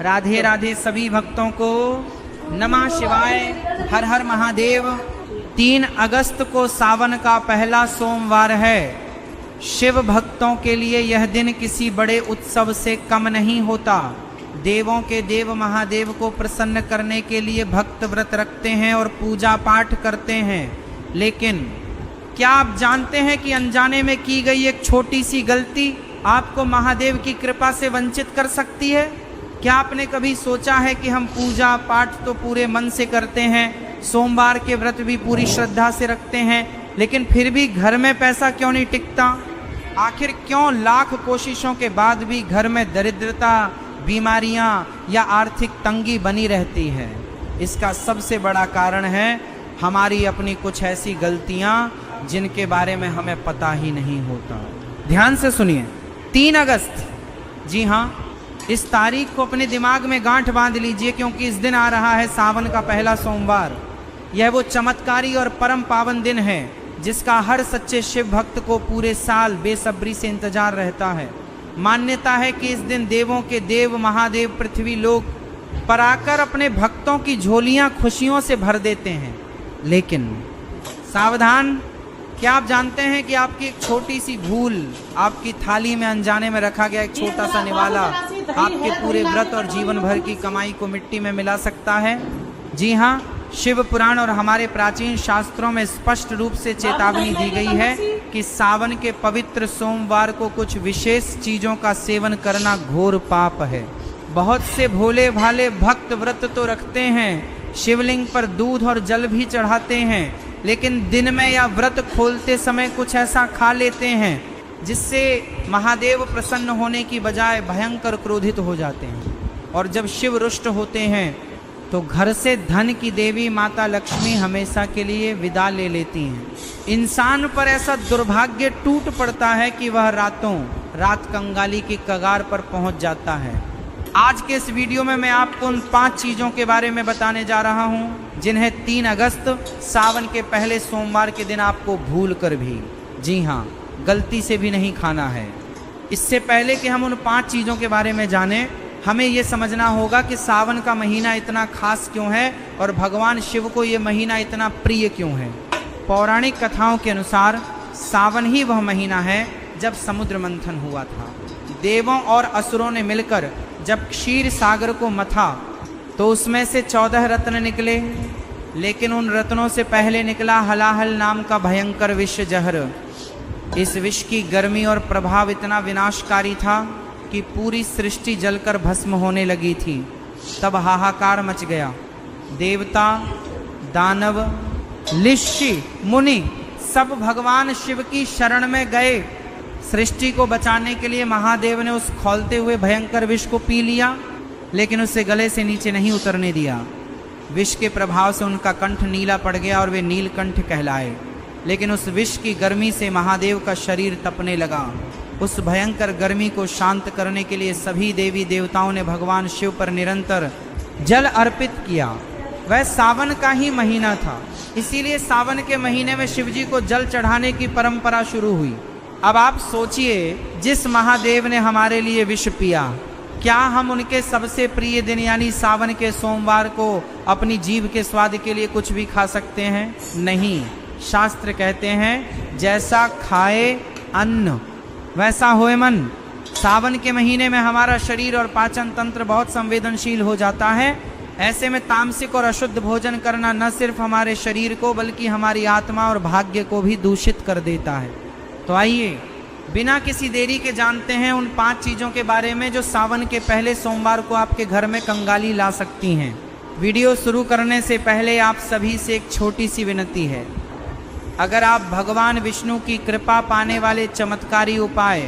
राधे राधे सभी भक्तों को। नमः शिवाय, हर हर महादेव। 3 अगस्त को सावन का पहला सोमवार है। शिव भक्तों के लिए यह दिन किसी बड़े उत्सव से कम नहीं होता। देवों के देव महादेव को प्रसन्न करने के लिए भक्त व्रत रखते हैं और पूजा पाठ करते हैं। लेकिन क्या आप जानते हैं कि अनजाने में की गई एक छोटी सी गलती आपको महादेव की कृपा से वंचित कर सकती है? क्या आपने कभी सोचा है कि हम पूजा पाठ तो पूरे मन से करते हैं, सोमवार के व्रत भी पूरी श्रद्धा से रखते हैं, लेकिन फिर भी घर में पैसा क्यों नहीं टिकता? आखिर क्यों लाख कोशिशों के बाद भी घर में दरिद्रता, बीमारियां या आर्थिक तंगी बनी रहती है? इसका सबसे बड़ा कारण है हमारी अपनी कुछ ऐसी गलतियां जिनके बारे में हमें पता ही नहीं होता। ध्यान से सुनिए, 3 अगस्त, जी हाँ, इस तारीख को अपने दिमाग में गांठ बांध लीजिए, क्योंकि इस दिन आ रहा है सावन का पहला सोमवार। यह वो चमत्कारी और परम पावन दिन है जिसका हर सच्चे शिव भक्त को पूरे साल बेसब्री से इंतजार रहता है। मान्यता है कि इस दिन देवों के देव महादेव पृथ्वी लोक पर आकर अपने भक्तों की झोलियां खुशियों से भर देते हैं। लेकिन सावधान, क्या आप जानते हैं कि आपकी एक छोटी सी भूल, आपकी थाली में अनजाने में रखा गया एक छोटा सा निवाला आपके पूरे व्रत और जीवन भर की कमाई को मिट्टी में मिला सकता है? जी हाँ, शिव पुराण और हमारे प्राचीन शास्त्रों में स्पष्ट रूप से चेतावनी दी गई है कि सावन के पवित्र सोमवार को कुछ विशेष चीजों का सेवन करना घोर पाप है। बहुत से भोले भाले भक्त व्रत तो रखते हैं, शिवलिंग पर दूध और जल भी चढ़ाते हैं, लेकिन दिन में या व्रत खोलते समय कुछ ऐसा खा लेते हैं जिससे महादेव प्रसन्न होने की बजाय भयंकर क्रोधित हो जाते हैं। और जब शिव रुष्ट होते हैं तो घर से धन की देवी माता लक्ष्मी हमेशा के लिए विदा ले लेती हैं। इंसान पर ऐसा दुर्भाग्य टूट पड़ता है कि वह रातों रात कंगाली की कगार पर पहुंच जाता है। आज के इस वीडियो में मैं आपको उन 5 चीज़ों के बारे में बताने जा रहा हूं जिन्हें 3 अगस्त सावन के पहले सोमवार के दिन आपको भूल कर भी, जी हाँ, गलती से भी नहीं खाना है। इससे पहले कि हम उन 5 चीज़ों के बारे में जानें, हमें ये समझना होगा कि सावन का महीना इतना खास क्यों है और भगवान शिव को ये महीना इतना प्रिय क्यों है। पौराणिक कथाओं के अनुसार सावन ही वह महीना है जब समुद्र मंथन हुआ था। देवों और असुरों ने मिलकर जब क्षीर सागर को मथा तो उसमें से 14 रत्न निकले, लेकिन उन रत्नों से पहले निकला हलाहल नाम का भयंकर विष जहर। इस विष की गर्मी और प्रभाव इतना विनाशकारी था कि पूरी सृष्टि जलकर भस्म होने लगी थी। तब हाहाकार मच गया। देवता, दानव, ऋषि, मुनि सब भगवान शिव की शरण में गए। सृष्टि को बचाने के लिए महादेव ने उस खौलते हुए भयंकर विष को पी लिया, लेकिन उसे गले से नीचे नहीं उतरने दिया। विष के प्रभाव से उनका कंठ नीला पड़ गया और वे नीलकंठ कहलाए। लेकिन उस विष की गर्मी से महादेव का शरीर तपने लगा। उस भयंकर गर्मी को शांत करने के लिए सभी देवी देवताओं ने भगवान शिव पर निरंतर जल अर्पित किया। वह सावन का ही महीना था, इसीलिए सावन के महीने में शिव जी को जल चढ़ाने की परंपरा शुरू हुई। अब आप सोचिए, जिस महादेव ने हमारे लिए विष पिया, क्या हम उनके सबसे प्रिय दिन यानी सावन के सोमवार को अपनी जीभ के स्वाद के लिए कुछ भी खा सकते हैं? नहीं। शास्त्र कहते हैं जैसा खाए अन्न वैसा होए मन। सावन के महीने में हमारा शरीर और पाचन तंत्र बहुत संवेदनशील हो जाता है। ऐसे में तामसिक और अशुद्ध भोजन करना न सिर्फ हमारे शरीर को बल्कि हमारी आत्मा और भाग्य को भी दूषित कर देता है। तो आइए बिना किसी देरी के जानते हैं उन 5 चीज़ों के बारे में जो सावन के पहले सोमवार को आपके घर में कंगाली ला सकती हैं। वीडियो शुरू करने से पहले आप सभी से एक छोटी सी विनती है। अगर आप भगवान विष्णु की कृपा पाने वाले चमत्कारी उपाय,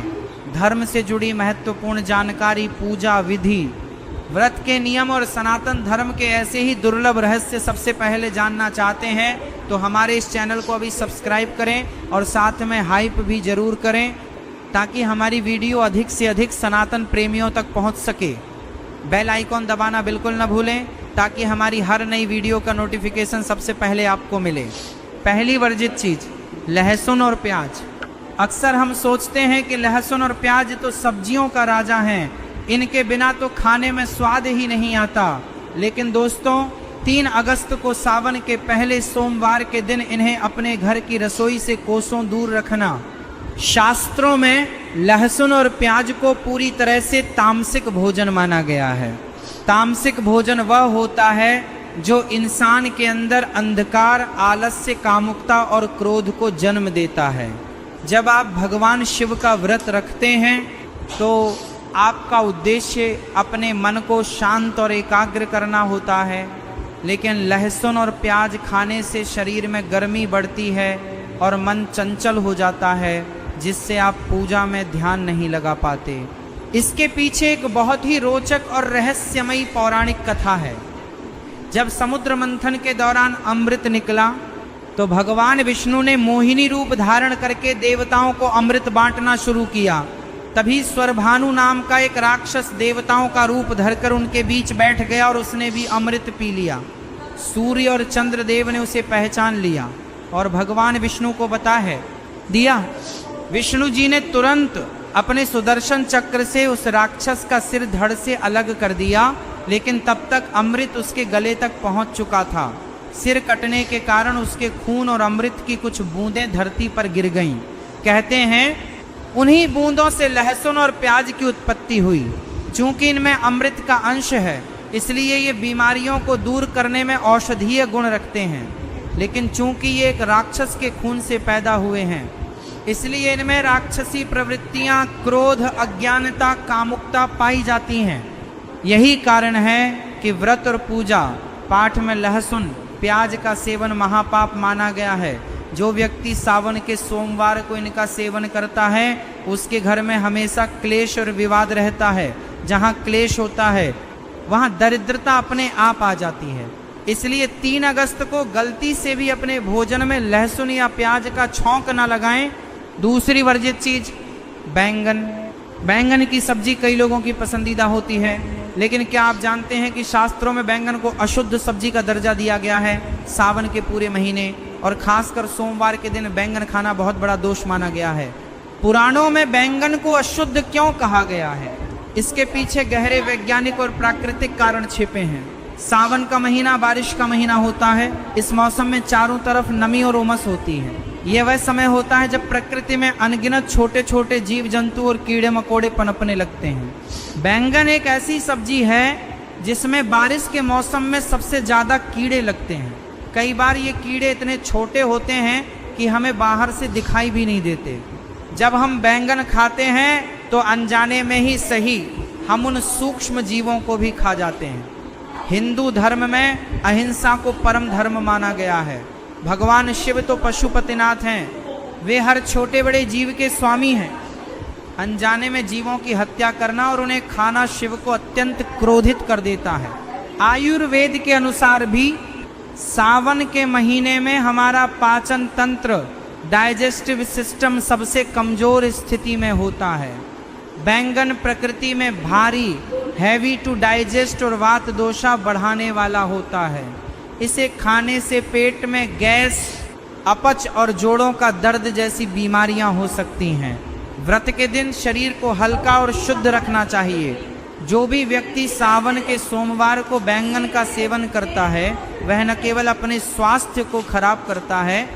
धर्म से जुड़ी महत्वपूर्ण जानकारी, पूजा विधि, व्रत के नियम और सनातन धर्म के ऐसे ही दुर्लभ रहस्य सबसे पहले जानना चाहते हैं तो हमारे इस चैनल को अभी सब्सक्राइब करें और साथ में हाइप भी जरूर करें ताकि हमारी वीडियो अधिक से अधिक सनातन प्रेमियों तक पहुंच सके। बेल आइकॉन दबाना बिल्कुल न भूलें ताकि हमारी हर नई वीडियो का नोटिफिकेशन सबसे पहले आपको मिले। पहली वर्जित चीज़ लहसुन और प्याज। अक्सर हम सोचते हैं कि लहसुन और प्याज तो सब्जियों का राजा हैं, इनके बिना तो खाने में स्वाद ही नहीं आता। लेकिन दोस्तों 3 अगस्त को सावन के पहले सोमवार के दिन इन्हें अपने घर की रसोई से कोसों दूर रखना। शास्त्रों में लहसुन और प्याज को पूरी तरह से तामसिक भोजन माना गया है। तामसिक भोजन वह होता है जो इंसान के अंदर अंधकार, आलस्य, कामुकता और क्रोध को जन्म देता है। जब आप भगवान शिव का व्रत रखते हैं तो आपका उद्देश्य अपने मन को शांत और एकाग्र करना होता है। लेकिन लहसुन और प्याज खाने से शरीर में गर्मी बढ़ती है और मन चंचल हो जाता है, जिससे आप पूजा में ध्यान नहीं लगा पाते। इसके पीछे एक बहुत ही रोचक और रहस्यमयी पौराणिक कथा है। जब समुद्र मंथन के दौरान अमृत निकला तो भगवान विष्णु ने मोहिनी रूप धारण करके देवताओं को अमृत बांटना शुरू किया। तभी स्वरभानु नाम का एक राक्षस देवताओं का रूप धरकर उनके बीच बैठ गया और उसने भी अमृत पी लिया। सूर्य और चंद्रदेव ने उसे पहचान लिया और भगवान विष्णु को बता दिया। विष्णु जी ने तुरंत अपने सुदर्शन चक्र से उस राक्षस का सिर धड़ से अलग कर दिया, लेकिन तब तक अमृत उसके गले तक पहुंच चुका था। सिर कटने के कारण उसके खून और अमृत की कुछ बूंदें धरती पर गिर गईं। कहते हैं उन्हीं बूंदों से लहसुन और प्याज की उत्पत्ति हुई। चूंकि इनमें अमृत का अंश है, इसलिए ये बीमारियों को दूर करने में औषधीय गुण रखते हैं। लेकिन चूंकि ये एक राक्षस के खून से पैदा हुए हैं, इसलिए इनमें राक्षसी प्रवृत्तियां, क्रोध, अज्ञानता, कामुकता पाई जाती हैं। यही कारण है कि व्रत और पूजा पाठ में लहसुन प्याज का सेवन महापाप माना गया है। जो व्यक्ति सावन के सोमवार को इनका सेवन करता है, उसके घर में हमेशा क्लेश और विवाद रहता है। जहाँ क्लेश होता है वहाँ दरिद्रता अपने आप आ जाती है। इसलिए 3 अगस्त को गलती से भी अपने भोजन में लहसुन या प्याज का छौंक न लगाएं। दूसरी वर्जित चीज बैंगन की सब्जी कई लोगों की पसंदीदा होती है, लेकिन क्या आप जानते हैं कि शास्त्रों में बैंगन को अशुद्ध सब्जी का दर्जा दिया गया है। सावन के पूरे महीने और खासकर सोमवार के दिन बैंगन खाना बहुत बड़ा दोष माना गया है। पुराणों में बैंगन को अशुद्ध क्यों कहा गया है, इसके पीछे गहरे वैज्ञानिक और प्राकृतिक कारण छिपे हैं। सावन का महीना बारिश का महीना होता है। इस मौसम में चारों तरफ नमी और उमस होती है। यह वह समय होता है जब प्रकृति में अनगिनत छोटे छोटे जीव जंतु और कीड़े मकोड़े पनपने लगते हैं। बैंगन एक ऐसी सब्जी है जिसमें बारिश के मौसम में सबसे ज़्यादा कीड़े लगते हैं। कई बार ये कीड़े इतने छोटे होते हैं कि हमें बाहर से दिखाई भी नहीं देते। जब हम बैंगन खाते हैं तो अनजाने में ही सही हम उन सूक्ष्म जीवों को भी खा जाते हैं। हिंदू धर्म में अहिंसा को परम धर्म माना गया है। भगवान शिव तो पशुपतिनाथ हैं, वे हर छोटे बड़े जीव के स्वामी हैं। अनजाने में जीवों की हत्या करना और उन्हें खाना शिव को अत्यंत क्रोधित कर देता है। आयुर्वेद के अनुसार भी सावन के महीने में हमारा पाचन तंत्र, डाइजेस्टिव सिस्टम सबसे कमजोर स्थिति में होता है। बैंगन प्रकृति में भारी, हैवी टू डाइजेस्ट और वात दोषा बढ़ाने वाला होता है। इसे खाने से पेट में गैस, अपच और जोड़ों का दर्द जैसी बीमारियां हो सकती हैं। व्रत के दिन शरीर को हल्का और शुद्ध रखना चाहिए। जो भी व्यक्ति सावन के सोमवार को बैंगन का सेवन करता है, वह न केवल अपने स्वास्थ्य को खराब करता है,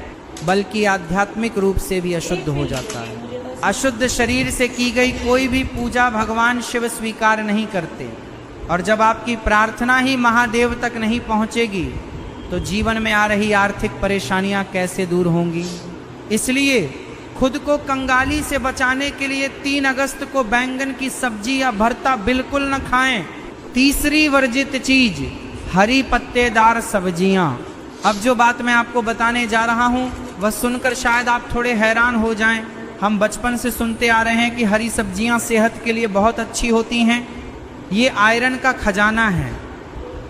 बल्कि आध्यात्मिक रूप से भी अशुद्ध हो जाता है। अशुद्ध शरीर से की गई कोई भी पूजा भगवान शिव स्वीकार नहीं करते। और जब आपकी प्रार्थना ही महादेव तक नहीं पहुंचेगी तो जीवन में आ रही आर्थिक परेशानियां कैसे दूर होंगी। इसलिए खुद को कंगाली से बचाने के लिए 3 अगस्त को बैंगन की सब्जी या भरता बिल्कुल न खाएं। तीसरी वर्जित चीज हरी पत्तेदार सब्जियां। अब जो बात मैं आपको बताने जा रहा हूं वह सुनकर शायद आप थोड़े हैरान हो जाएं। हम बचपन से सुनते आ रहे हैं कि हरी सब्जियां सेहत के लिए बहुत अच्छी होती हैं, ये आयरन का खजाना है।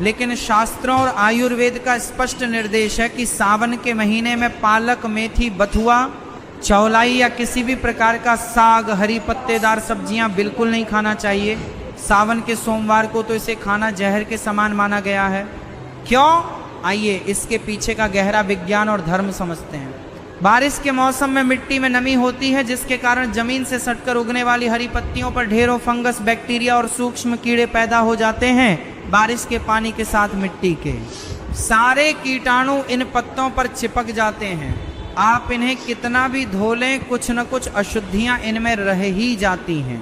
लेकिन शास्त्रों और आयुर्वेद का स्पष्ट निर्देश है कि सावन के महीने में पालक, मेथी, बथुआ, चौलाई या किसी भी प्रकार का साग, हरी पत्तेदार सब्जियां बिल्कुल नहीं खाना चाहिए। सावन के सोमवार को तो इसे खाना जहर के समान माना गया है। क्यों? आइए इसके पीछे का गहरा विज्ञान और धर्म समझते हैं। बारिश के मौसम में मिट्टी में नमी होती है, जिसके कारण जमीन से सटकर उगने वाली हरी पत्तियों पर ढेरों फंगस, बैक्टीरिया और सूक्ष्म कीड़े पैदा हो जाते हैं। बारिश के पानी के साथ मिट्टी के सारे कीटाणु इन पत्तों पर चिपक जाते हैं। आप इन्हें कितना भी धो लें, कुछ न कुछ अशुद्धियां इनमें रह ही जाती हैं।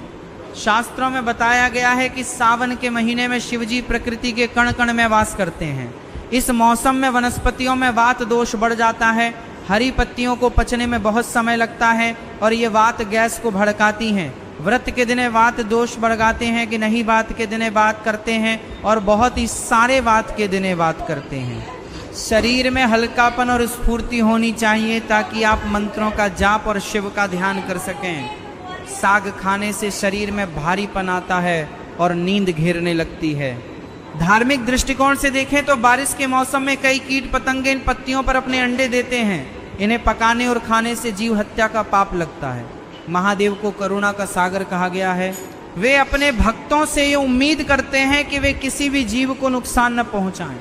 शास्त्रों में बताया गया है कि सावन के महीने में शिवजी प्रकृति के कण कण में वास करते हैं। इस मौसम में वनस्पतियों में वात दोष बढ़ जाता है। हरी पत्तियों को पचने में बहुत समय लगता है और ये वात गैस को भड़काती हैं। व्रत के दिने वात दोष बढ़ाते हैं कि नहीं, वात के दिने बात करते हैं और बहुत ही सारे वात के दिने बात करते हैं। शरीर में हल्कापन और स्फूर्ति होनी चाहिए ताकि आप मंत्रों का जाप और शिव का ध्यान कर सकें। साग खाने से शरीर में भारीपन आता है और नींद घेरने लगती है। धार्मिक दृष्टिकोण से देखें तो बारिश के मौसम में कई कीट पतंगे इन पत्तियों पर अपने अंडे देते हैं। इन्हें पकाने और खाने से जीव हत्या का पाप लगता है। महादेव को करुणा का सागर कहा गया है। वे अपने भक्तों से ये उम्मीद करते हैं कि वे किसी भी जीव को नुकसान न पहुंचाएं।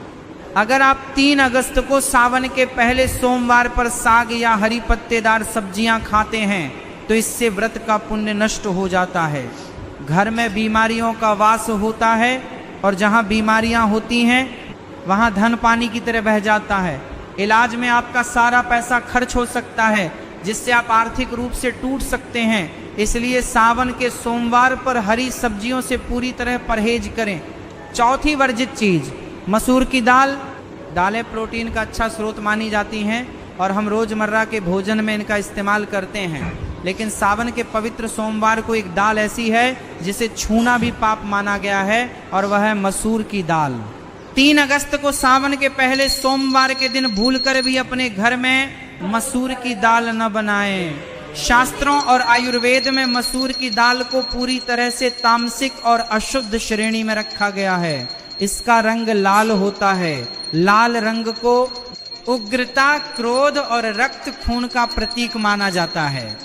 अगर आप 3 अगस्त को सावन के पहले सोमवार पर साग या हरी पत्तेदार सब्जियां खाते हैं तो इससे व्रत का पुण्य नष्ट हो जाता है। घर में बीमारियों का वास होता है और जहां बीमारियां होती हैं वहां धन पानी की तरह बह जाता है। इलाज में आपका सारा पैसा खर्च हो सकता है, जिससे आप आर्थिक रूप से टूट सकते हैं। इसलिए सावन के सोमवार पर हरी सब्जियों से पूरी तरह परहेज करें। चौथी वर्जित चीज मसूर की दाल। दालें प्रोटीन का अच्छा स्रोत मानी जाती हैं और हम रोजमर्रा के भोजन में इनका इस्तेमाल करते हैं। लेकिन सावन के पवित्र सोमवार को एक दाल ऐसी है जिसे छूना भी पाप माना गया है और वह है मसूर की दाल। 3 अगस्त को सावन के पहले सोमवार के दिन भूलकर भी अपने घर में मसूर की दाल न बनाएं। शास्त्रों और आयुर्वेद में मसूर की दाल को पूरी तरह से तामसिक और अशुद्ध श्रेणी में रखा गया है। इसका रंग लाल होता है। लाल रंग को उग्रता, क्रोध और रक्त खून का प्रतीक माना जाता है।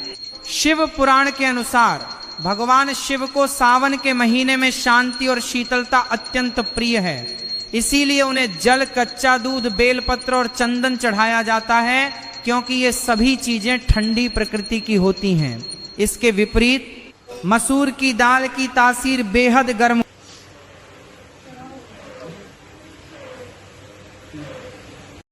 शिव पुराण के अनुसार भगवान शिव को सावन के महीने में शांति और शीतलता अत्यंत प्रिय है। इसीलिए उन्हें जल, कच्चा दूध, बेलपत्र और चंदन चढ़ाया जाता है, क्योंकि ये सभी चीजें ठंडी प्रकृति की होती हैं। इसके विपरीत मसूर की दाल की तासीर बेहद गर्म